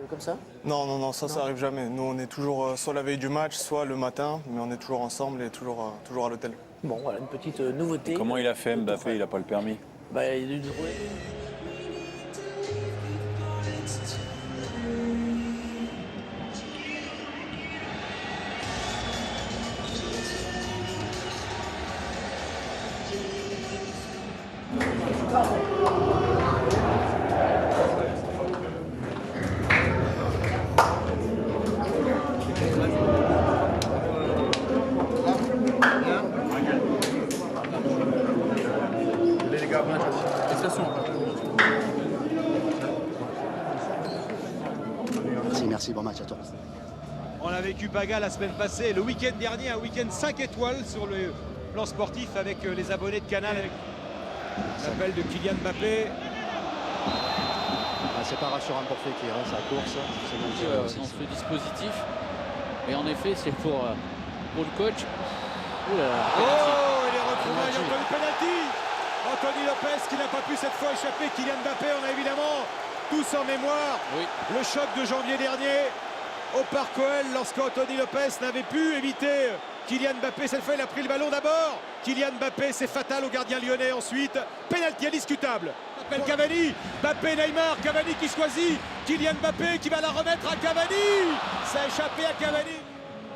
comme ça? Non, non, non, ça arrive jamais. Nous, on est toujours soit la veille du match, soit le matin, mais on est toujours ensemble et toujours à l'hôtel. Bon, voilà, une petite nouveauté. Et comment il a fait Mbappé? Il n'a pas le permis. Bah, il a dû Merci, bon match à toi. On a vécu Paga la semaine passée, le week-end dernier, un week-end 5 étoiles sur le plan sportif avec les abonnés de Canal, avec l'appel de Kylian Mbappé. C'est pas rassurant pour Fekir, sa course. Dans ce dispositif. Et en effet, c'est pour le coach. Oh, il est retrouvé, il y a encore une penalty. Anthony Lopez qui n'a pas pu cette fois échapper. Kylian Mbappé, on a évidemment tous en mémoire le choc de janvier dernier au Parc OL lorsqu'Anthony Lopez n'avait pu éviter Kylian Mbappé. Cette fois, il a pris le ballon d'abord. Kylian Mbappé, c'est fatal au gardien lyonnais. Ensuite, pénalty indiscutable. Appelle Cavani, Mbappé, Neymar, Cavani qui choisit. Kylian Mbappé qui va la remettre à Cavani. Ça a échappé à Cavani.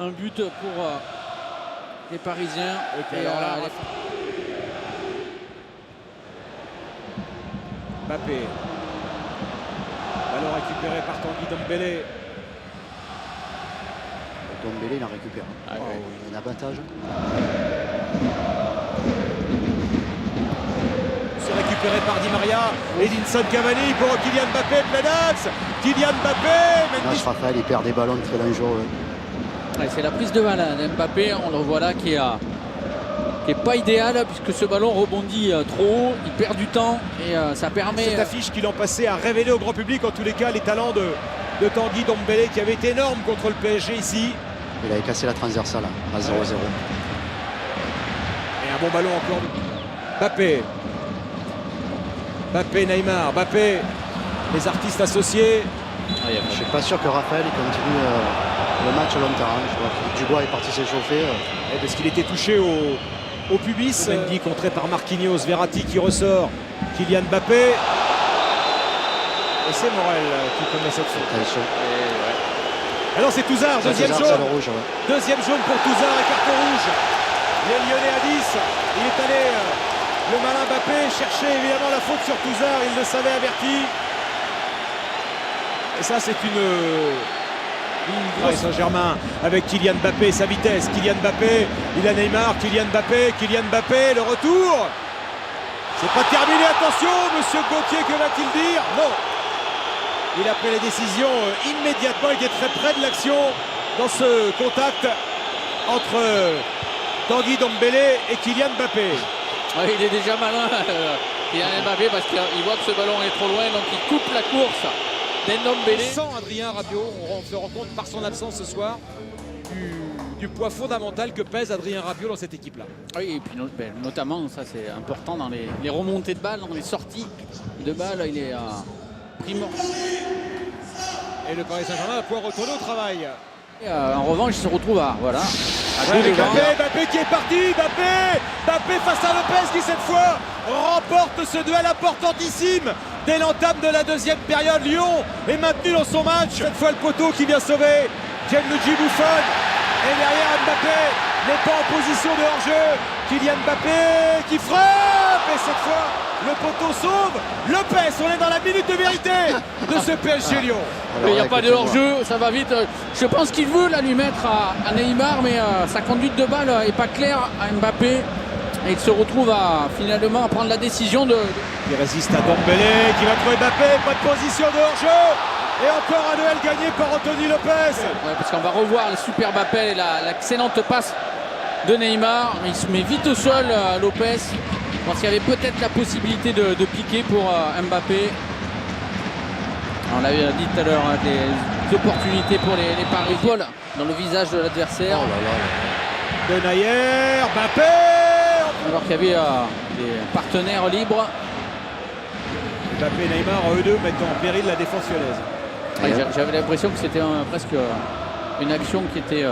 Un but pour les Parisiens. Et alors là, Mbappé. Ballon récupéré par Tanguy Ndombele. Ndombele, il en récupère. Ah, oui. Il y a un avantage. C'est récupéré par Di Maria. Edinson Cavani pour Kylian Mbappé, plein axe. Kylian Mbappé. Match Raphaël, il perd des ballons très dangereux. Ouais, c'est la prise de balle d'Mbappé, on le voit là, qui est pas idéal puisque ce ballon rebondit trop haut, il perd du temps et ça permet... Cette affiche qui l'an passé a révélé au grand public en tous les cas les talents de Tanguy Ndombele qui avait été énorme contre le PSG ici. Il avait cassé la transversale à 0-0. Et un bon ballon encore de Mbappé. Mbappé, Neymar, Mbappé, les artistes associés. Je ne suis pas sûr que Raphaël il continue le match longtemps. Je vois que Dubois est parti s'échauffer. Parce qu'il était touché au pubis. Mendy contré par Marquinhos, Verratti qui ressort. Kylian Mbappé. Et c'est Morel qui commet cette faute. Ah non, c'est Touzard, deuxième jaune. Deuxième jaune pour Touzard et carton rouge. Les Lyonnais à 10. Il est allé, le malin Mbappé, chercher évidemment la faute sur Touzard. Il le savait averti. Et ça, c'est une grosse Saint-Germain avec Kylian Mbappé, sa vitesse. Kylian Mbappé, il a Neymar, Kylian Mbappé, le retour. C'est pas terminé, attention, monsieur Gauthier, que va-t-il dire? Non. Il a pris les décisions immédiatement, il était très près de l'action dans ce contact entre Tanguy Ndombele et Kylian Mbappé. Ouais, il est déjà malin, Kylian Mbappé, parce qu'il voit que ce ballon est trop loin, donc il coupe la course d'Ndombele. Sans Adrien Rabiot, on se rend compte par son absence ce soir du poids fondamental que pèse Adrien Rabiot dans cette équipe-là. Oui, et puis notamment, ça c'est important dans les remontées de balles, dans les sorties de balles, il est primordial. Et le Paris Saint-Germain va pouvoir retourner au travail. En revanche, il se retrouve à Mbappé qui est parti, Mbappé face à Lopez qui cette fois remporte ce duel importantissime. Dès l'entame de la deuxième période, Lyon est maintenu dans son match. Cette fois le poteau qui vient sauver Gianluigi Buffon. Et derrière Mbappé n'est pas en position de hors-jeu. Kylian Mbappé qui frappe. Et cette fois le poteau sauve Lopez. On est dans la minute de vérité de ce PSG Lyon. Il n'y a pas de hors-jeu, ça va vite. Je pense qu'il veut là lui mettre à Neymar, mais sa conduite de balle n'est pas claire à Mbappé. Et il se retrouve finalement à prendre la décision de... Il résiste à Ndombele qui va trouver Mbappé, pas de position de hors-jeu. Et encore un duel gagné par Anthony Lopez. Ouais, parce qu'on va revoir le super Mbappé et l'excellente passe de Neymar. Il se met vite au sol, Lopez. Parce qu'il y avait peut-être la possibilité de piquer pour Mbappé. On l'avait dit tout à l'heure, des opportunités pour les Parisiens dans le visage de l'adversaire. Denayer, Mbappé. Alors qu'il y avait des partenaires libres. Mbappé et Neymar, eux deux, mettent en péril la défense lyonnaise. Ouais, j'avais l'impression que c'était presque une action qui était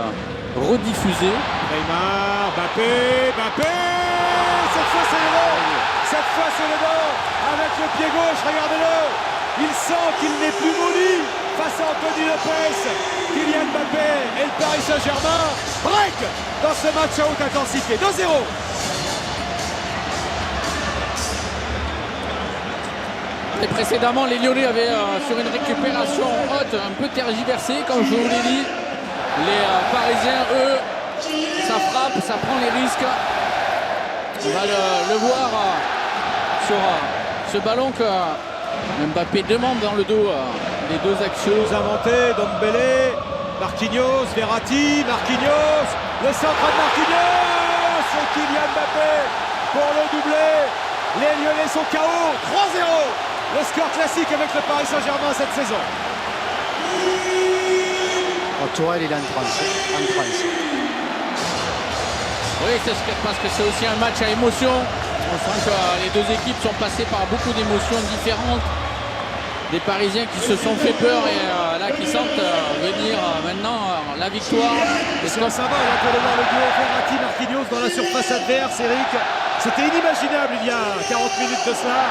rediffusée. Neymar, Mbappé. Cette fois c'est le bon. Cette fois c'est le bon. Avec le pied gauche, regardez-le. Il sent qu'il n'est plus molli face à Anthony Lopez. Kylian Mbappé et le Paris Saint-Germain break dans ce match à haute intensité. 2-0. Et précédemment, les Lyonnais avaient, sur une récupération haute, un peu tergiversé, comme je vous l'ai dit. Les Parisiens, eux, ça frappe, ça prend les risques. On va le voir sur ce ballon que Mbappé demande dans le dos les deux axiaux. Nous inventé, Dombele, Marquinhos, Verratti, Marquinhos, le centre de Marquinhos, c'est Kylian Mbappé pour le doublé. Les Lyonnais sont KO, 3-0. Le score classique avec le Paris Saint-Germain cette saison. Tourelle, il est en transe. Oui, parce que c'est aussi un match à émotion. On sent que les deux équipes sont passées par beaucoup d'émotions différentes. Des Parisiens qui se sont fait peur et là qui sentent venir maintenant la victoire. C'est un symbole pour le voir le duo Verratti-Marquinhos dans la surface adverse, Eric. C'était inimaginable il y a 40 minutes de cela.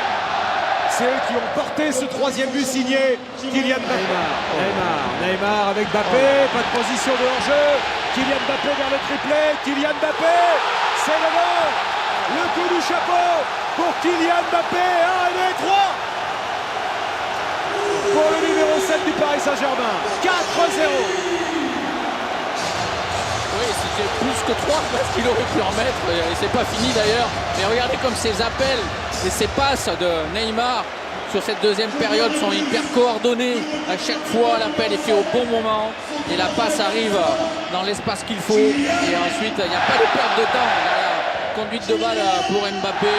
C'est eux qui ont porté ce troisième but signé Kylian Mbappé. Neymar avec Mbappé, pas de position de hors-jeu. Kylian Mbappé vers le triplé. Kylian Mbappé, c'est le bon. Le coup du chapeau pour Kylian Mbappé. 1 et 3 pour le numéro 7 du Paris Saint-Germain. 4-0. Oui, c'était plus que 3 parce qu'il aurait pu en mettre. Et c'est pas fini d'ailleurs. Mais regardez comme ces appels et ces passes de Neymar sur cette deuxième période sont hyper coordonnés. À chaque fois, l'appel est fait au bon moment et la passe arrive dans l'espace qu'il faut. Et ensuite, il n'y a pas de perte de temps dans la conduite de balle pour Mbappé.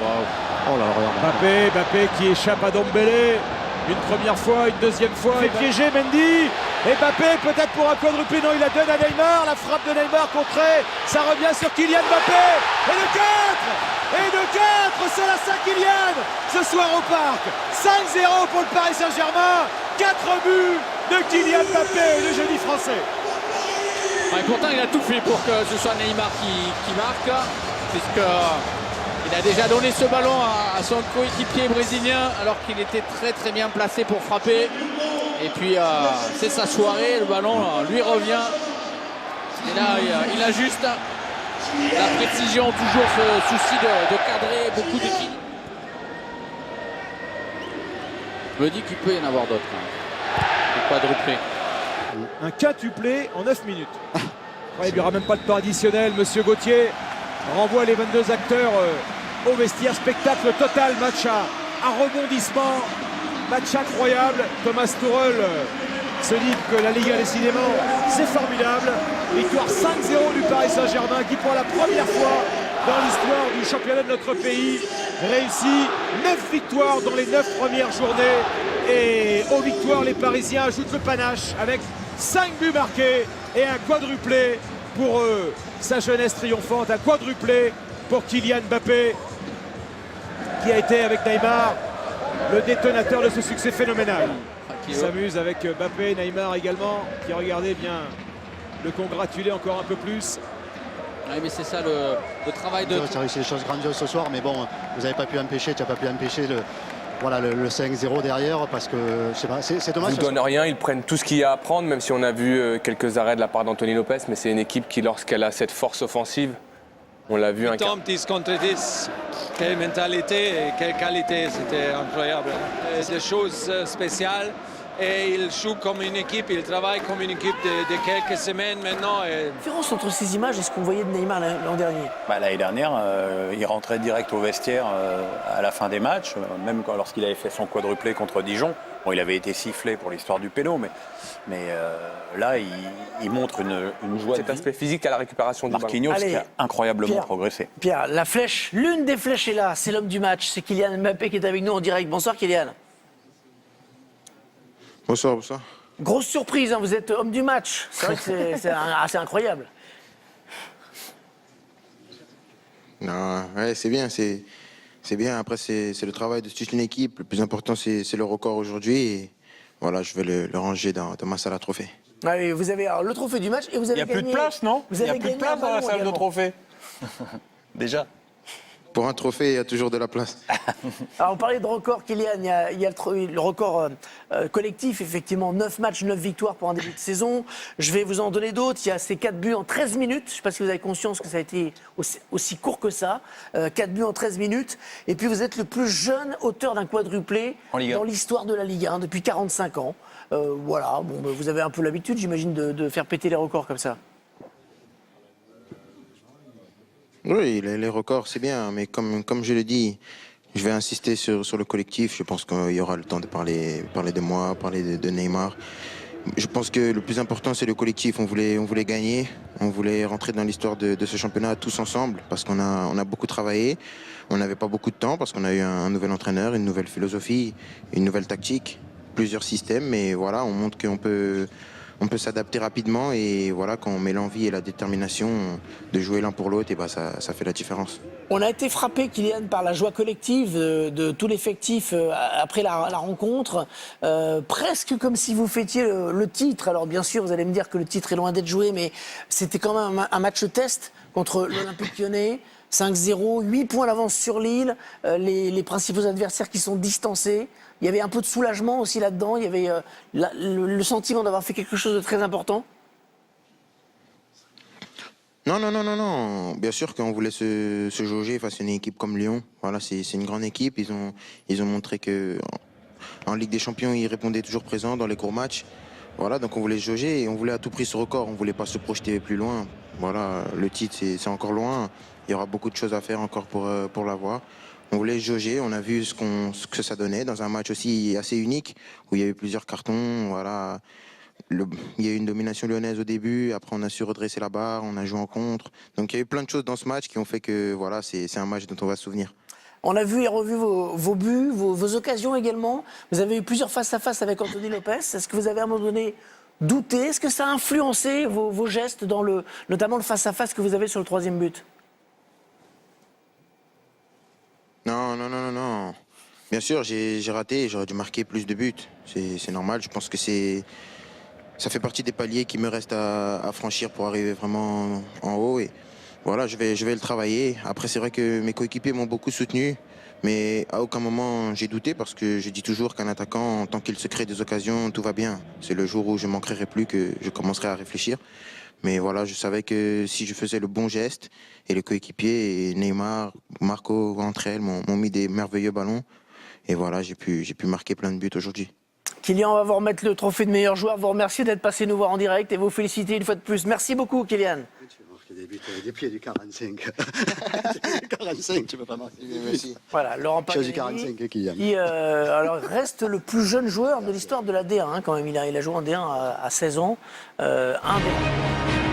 Wow. Oh là là, Mbappé qui échappe à Dombele. Une première fois, une deuxième fois, il est piégé Mendy. Et Mbappé peut-être pour un quadruplé, non, il la donne à Neymar. La frappe de Neymar contrée, ça revient sur Kylian Mbappé. Et de 4, c'est la Saint-Kylian ce soir au Parc. 5-0 pour le Paris Saint-Germain. 4 buts de Kylian Mbappé, le jeudi français. Ouais, pourtant, il a tout fait pour que ce soit Neymar qui marque, puisque il a déjà donné ce ballon à son coéquipier brésilien alors qu'il était très très bien placé pour frapper. Et puis c'est sa soirée, le ballon lui revient. Et là il ajuste. La précision, toujours ce souci de cadrer, beaucoup d'équipes. Je me dis qu'il peut y en avoir d'autres. Des quadruplés. Un quintuplé en 9 minutes. Ouais, il n'y aura même pas de temps additionnel. Monsieur Gauthier renvoie les 22 acteurs au vestiaire. Spectacle total, match à rebondissement, match incroyable. Thomas Tuchel se dit que la Liga décidément c'est formidable. Victoire 5-0 du Paris Saint-Germain qui pour la première fois dans l'histoire du championnat de notre pays réussit 9 victoires dans les 9 premières journées. Et aux victoires, les Parisiens ajoutent le panache avec 5 buts marqués et un quadruplé pour sa jeunesse triomphante, un quadruplé pour Kylian Mbappé qui a été avec Neymar le détonateur de ce succès phénoménal. Il s'amuse avec Mbappé, Neymar également, qui regardez bien le congratuler encore un peu plus. Oui, mais c'est ça le travail de... Tu as réussi des choses grandioses ce soir, mais bon, vous n'avez pas pu empêcher, tu n'as pas pu empêcher le 5-0 derrière, parce que je sais pas, c'est dommage. Ils ne donnent rien, ils prennent tout ce qu'il y a à prendre, même si on a vu quelques arrêts de la part d'Anthony Lopez, mais c'est une équipe qui, lorsqu'elle a cette force offensive, on l'a vu. 10 contre 10, quelle mentalité et quelle qualité, c'était incroyable. Des choses spéciales. Et il joue comme une équipe, il travaille comme une équipe de quelques semaines maintenant. La différence entre ces images et ce qu'on voyait de Neymar l'an dernier. L'année dernière, il rentrait direct au vestiaire à la fin des matchs, même lorsqu'il avait fait son quadruplé contre Dijon. Bon, il avait été sifflé pour l'histoire du péno, mais là, il montre une joie. Cet aspect physique à la récupération du ballon. Marquinhos qui a incroyablement progressé. Pierre, la flèche, l'une des flèches est là, c'est l'homme du match, c'est Kylian Mbappé qui est avec nous en direct. Bonsoir Kylian. Bonsoir, bonsoir. Grosse surprise, hein, vous êtes homme du match. C'est vrai que c'est assez incroyable. Non, ouais, c'est bien, c'est C'est bien. Après, c'est le travail de toute une équipe. Le plus important, c'est le record aujourd'hui. Et voilà, je vais le ranger dans ma salle à trophées. Allez, vous avez alors, le trophée du match et vous avez Il n'y a gagné. plus de place, non? Vous Il n'y a avez plus de gagné place un dans la ballon salle de également. trophée. Déjà. Pour un trophée, il y a toujours de la place. Alors, on parlait de record, Kylian. Il y a le record collectif, effectivement. 9 matchs, 9 victoires pour un début de saison. Je vais vous en donner d'autres. Il y a ces 4 buts en 13 minutes. Je ne sais pas si vous avez conscience que ça a été aussi court que ça. 4 buts en 13 minutes. Et puis, vous êtes le plus jeune auteur d'un quadruplé En Ligue 1. dans l'histoire de la Ligue 1 depuis 45 ans. Voilà. Bon, ben, vous avez un peu l'habitude, j'imagine, de faire péter les records comme ça. Oui, les records, c'est bien. Mais comme je le dis, je vais insister sur le collectif. Je pense qu'il y aura le temps de parler de moi, parler de Neymar. Je pense que le plus important, c'est le collectif. On voulait gagner. On voulait rentrer dans l'histoire de ce championnat tous ensemble parce qu'on a beaucoup travaillé. On n'avait pas beaucoup de temps parce qu'on a eu un nouvel entraîneur, une nouvelle philosophie, une nouvelle tactique, plusieurs systèmes. Mais voilà, on montre qu'on peut s'adapter rapidement et voilà, quand on met l'envie et la détermination de jouer l'un pour l'autre, et ben ça fait la différence. On a été frappé, Kylian, par la joie collective de tout l'effectif après la rencontre. Presque comme si vous fêtiez le titre. Alors bien sûr, vous allez me dire que le titre est loin d'être joué, mais c'était quand même un match test contre l'Olympique Lyonnais. 5-0, 8 points d'avance sur Lille, les principaux adversaires qui sont distancés. Il y avait un peu de soulagement aussi là-dedans, il y avait le sentiment d'avoir fait quelque chose de très important. Non. Bien sûr qu'on voulait se jauger face à une équipe comme Lyon. Voilà, c'est une grande équipe. Ils ont montré que en Ligue des Champions, ils répondaient toujours présents dans les courts matchs. Voilà, donc on voulait se jauger et on voulait à tout prix ce record. On voulait pas se projeter plus loin. Voilà, le titre, c'est encore loin. Il y aura beaucoup de choses à faire encore pour l'avoir. On voulait jauger, on a vu ce que ça donnait dans un match aussi assez unique où il y a eu plusieurs cartons. Voilà. Il y a eu une domination lyonnaise au début, après on a su redresser la barre, on a joué en contre. Donc il y a eu plein de choses dans ce match qui ont fait que voilà, c'est un match dont on va se souvenir. On a vu et revu vos buts, vos occasions également. Vous avez eu plusieurs face-à-face avec Anthony Lopez. Est-ce que vous avez à un moment donné douté? Est-ce que ça a influencé vos gestes, notamment le face-à-face que vous avez sur le 3e but? Non. Bien sûr, j'ai raté, j'aurais dû marquer plus de buts. C'est normal, je pense que ça fait partie des paliers qui me restent à franchir pour arriver vraiment en haut. Et voilà, je vais le travailler. Après, c'est vrai que mes coéquipiers m'ont beaucoup soutenu, mais à aucun moment j'ai douté parce que je dis toujours qu'un attaquant, tant qu'il se crée des occasions, tout va bien. C'est le jour où je manquerai plus que je commencerai à réfléchir. Mais voilà, je savais que si je faisais le bon geste, et les coéquipiers, et Neymar, Marco, entre elles, m'ont mis des merveilleux ballons. Et voilà, j'ai pu marquer plein de buts aujourd'hui. Kylian, on va vous remettre le trophée de meilleur joueur. Vous remercier d'être passé nous voir en direct et vous féliciter une fois de plus. Merci beaucoup, Kylian. Tu vas marquer des buts avec des pieds du 45. 45, tu peux pas marquer. Merci. Voilà, Laurent Je suis Paganelli, 45, Kylian. qui alors, reste le plus jeune joueur de l'histoire de la D1 quand même. Il a joué en D1 à 16 ans. Un des